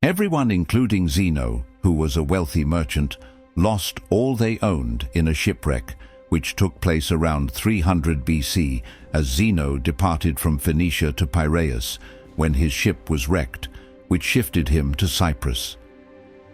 Everyone, including Zeno, who was a wealthy merchant, lost all they owned in a shipwreck, which took place around 300 BC as Zeno departed from Phoenicia to Piraeus when his ship was wrecked, which shifted him to Cyprus.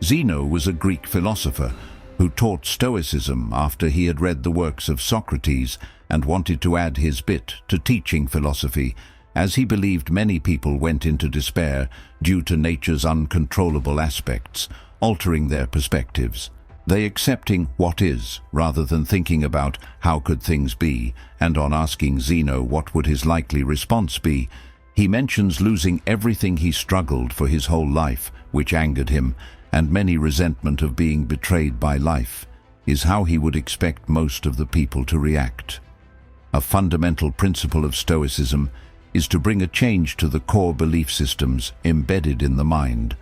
Zeno was a Greek philosopher who taught Stoicism after he had read the works of Socrates and wanted to add his bit to teaching philosophy, as he believed many people went into despair due to nature's uncontrollable aspects, altering their perspectives. They accepting what is, rather than thinking about how could things be, and on asking Zeno what would his likely response be, he mentions losing everything he struggled for his whole life, which angered him, and many resentment of being betrayed by life, is how he would expect most of the people to react. A fundamental principle of Stoicism is to bring a change to the core belief systems embedded in the mind,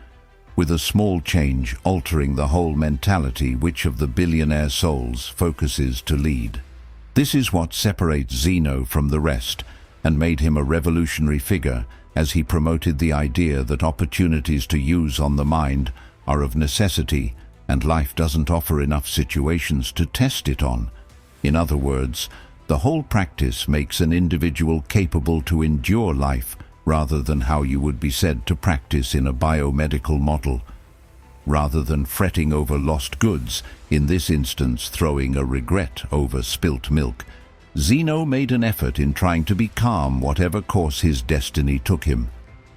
with a small change altering the whole mentality which of the billionaire souls focuses to lead. This is what separates Zeno from the rest and made him a revolutionary figure, as he promoted the idea that opportunities to use on the mind are of necessity and life doesn't offer enough situations to test it on. In other words, the whole practice makes an individual capable to endure life rather than how you would be said to practice in a biomedical model. Rather than fretting over lost goods, in this instance throwing a regret over spilt milk, Zeno made an effort in trying to be calm whatever course his destiny took him.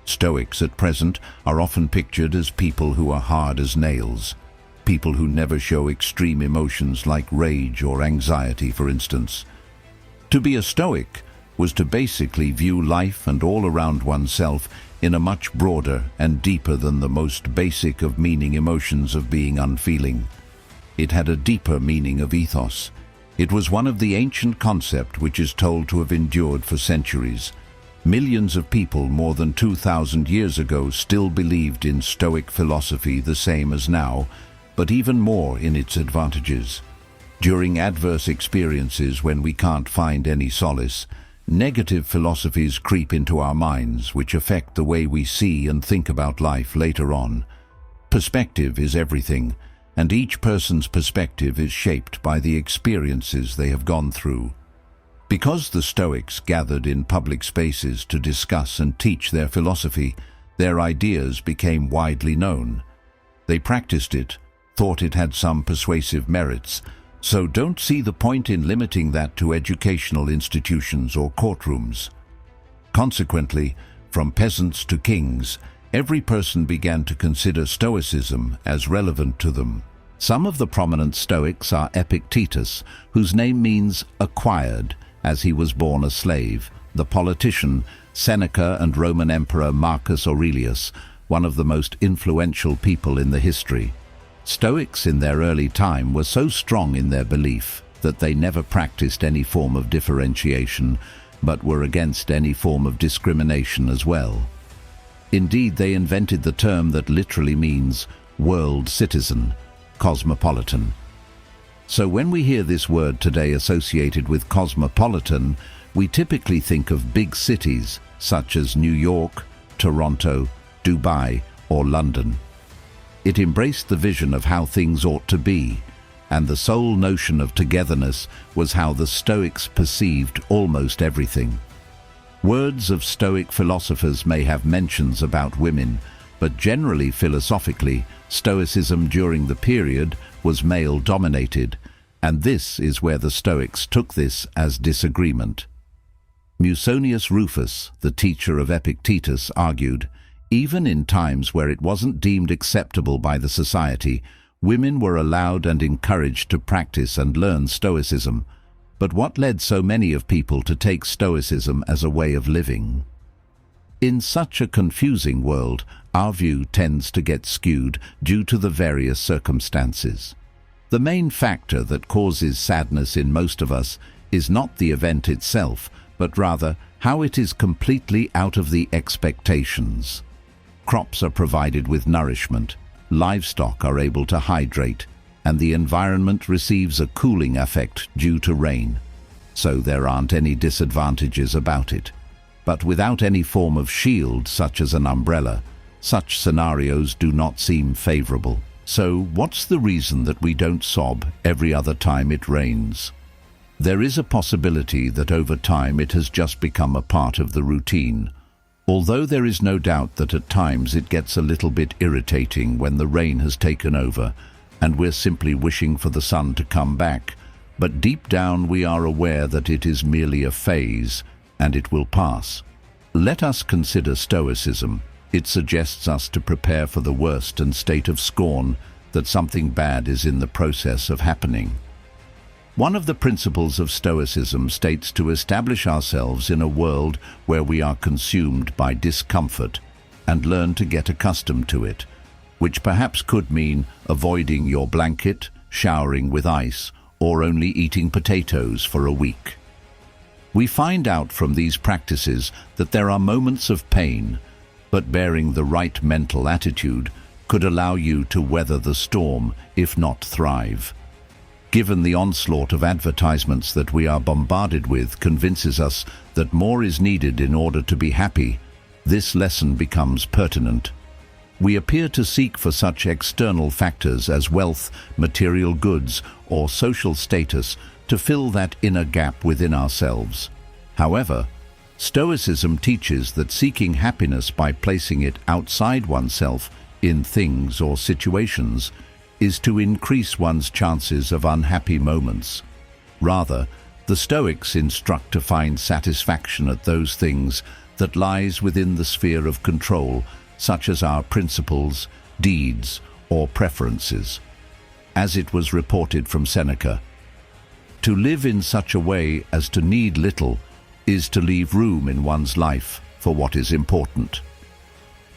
Stoics at present are often pictured as people who are hard as nails, people who never show extreme emotions like rage or anxiety, for instance. To be a Stoic was to basically view life and all around oneself in a much broader and deeper than the most basic of meaning emotions of being unfeeling. It had a deeper meaning of ethos. It was one of the ancient concepts which is told to have endured for centuries. Millions of people more than 2,000 years ago still believed in Stoic philosophy the same as now, but even more in its advantages. During adverse experiences when we can't find any solace, negative philosophies creep into our minds which affect the way we see and think about life later on. Perspective is everything, and each person's perspective is shaped by the experiences they have gone through. Because the Stoics gathered in public spaces to discuss and teach their philosophy, their ideas became widely known. They practiced it, thought it had some persuasive merits, so don't see the point in limiting that to educational institutions or courtrooms. Consequently, from peasants to kings, every person began to consider Stoicism as relevant to them. Some of the prominent Stoics are Epictetus, whose name means acquired, as he was born a slave, the politician, Seneca, and Roman Emperor Marcus Aurelius, one of the most influential people in the history. Stoics in their early time were so strong in their belief that they never practiced any form of differentiation, but were against any form of discrimination as well. Indeed, they invented the term that literally means world citizen, cosmopolitan. So when we hear this word today associated with cosmopolitan, we typically think of big cities such as New York, Toronto, Dubai, or London. It embraced the vision of how things ought to be, and the sole notion of togetherness was how the Stoics perceived almost everything. Words of Stoic philosophers may have mentions about women, but generally philosophically, Stoicism during the period was male-dominated, and this is where the Stoics took this as disagreement. Musonius Rufus, the teacher of Epictetus, argued, even in times where it wasn't deemed acceptable by the society, women were allowed and encouraged to practice and learn Stoicism. But what led so many of people to take Stoicism as a way of living? In such a confusing world, our view tends to get skewed due to the various circumstances. The main factor that causes sadness in most of us is not the event itself, but rather how it is completely out of the expectations. Crops are provided with nourishment, livestock are able to hydrate, and the environment receives a cooling effect due to rain. So there aren't any disadvantages about it. But without any form of shield, such as an umbrella, Such scenarios do not seem favorable. So, what's the reason that we don't sob every other time it rains? There is a possibility that over time it has just become a part of the routine. Although there is no doubt that at times it gets a little bit irritating when the rain has taken over and we're simply wishing for the sun to come back, but deep down we are aware that it is merely a phase and it will pass. Let us consider Stoicism. It suggests us to prepare for the worst and state of scorn that something bad is in the process of happening. One of the principles of Stoicism states to establish ourselves in a world where we are consumed by discomfort and learn to get accustomed to it, which perhaps could mean avoiding your blanket, showering with ice, or only eating potatoes for a week. We find out from these practices that there are moments of pain, but bearing the right mental attitude could allow you to weather the storm, if not thrive. Given the onslaught of advertisements that we are bombarded with convinces us that more is needed in order to be happy, this lesson becomes pertinent. We appear to seek for such external factors as wealth, material goods, or social status to fill that inner gap within ourselves. However, Stoicism teaches that seeking happiness by placing it outside oneself in things or situations is to increase one's chances of unhappy moments. Rather, the Stoics instruct to find satisfaction at those things that lies within the sphere of control, such as our principles, deeds, or preferences. As it was reported from Seneca, to live in such a way as to need little is to leave room in one's life for what is important.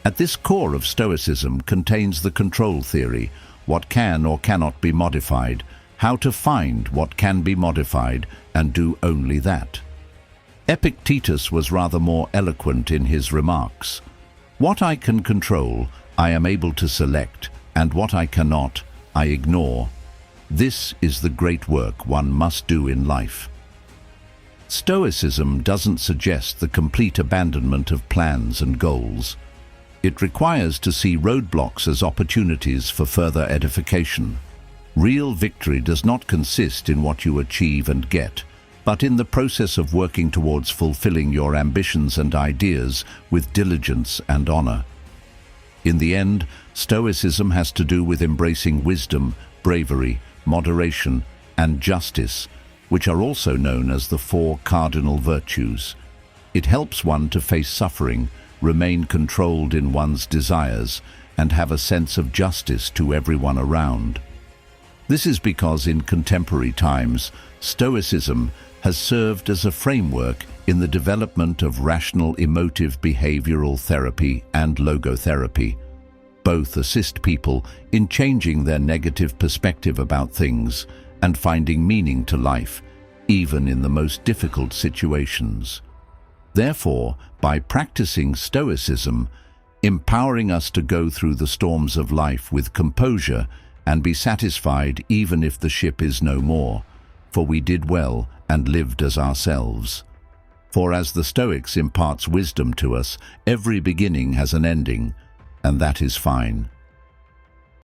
At this core of Stoicism contains the control theory, what can or cannot be modified, how to find what can be modified and do only that. Epictetus was rather more eloquent in his remarks. What I can control, I am able to select, and what I cannot, I ignore. This is the great work one must do in life. Stoicism doesn't suggest the complete abandonment of plans and goals. It requires to see roadblocks as opportunities for further edification. Real victory does not consist in what you achieve and get, but in the process of working towards fulfilling your ambitions and ideas with diligence and honor. In the end, Stoicism has to do with embracing wisdom, bravery, moderation, and justice, which are also known as the 4 cardinal virtues. It helps one to face suffering, remain controlled in one's desires, and have a sense of justice to everyone around. This is because in contemporary times, Stoicism has served as a framework in the development of rational emotive behavioral therapy and logotherapy. Both assist people in changing their negative perspective about things and finding meaning to life, even in the most difficult situations. Therefore, by practicing Stoicism, empowering us to go through the storms of life with composure and be satisfied even if the ship is no more, for we did well and lived as ourselves. For as the Stoics imparts wisdom to us, every beginning has an ending, and that is fine.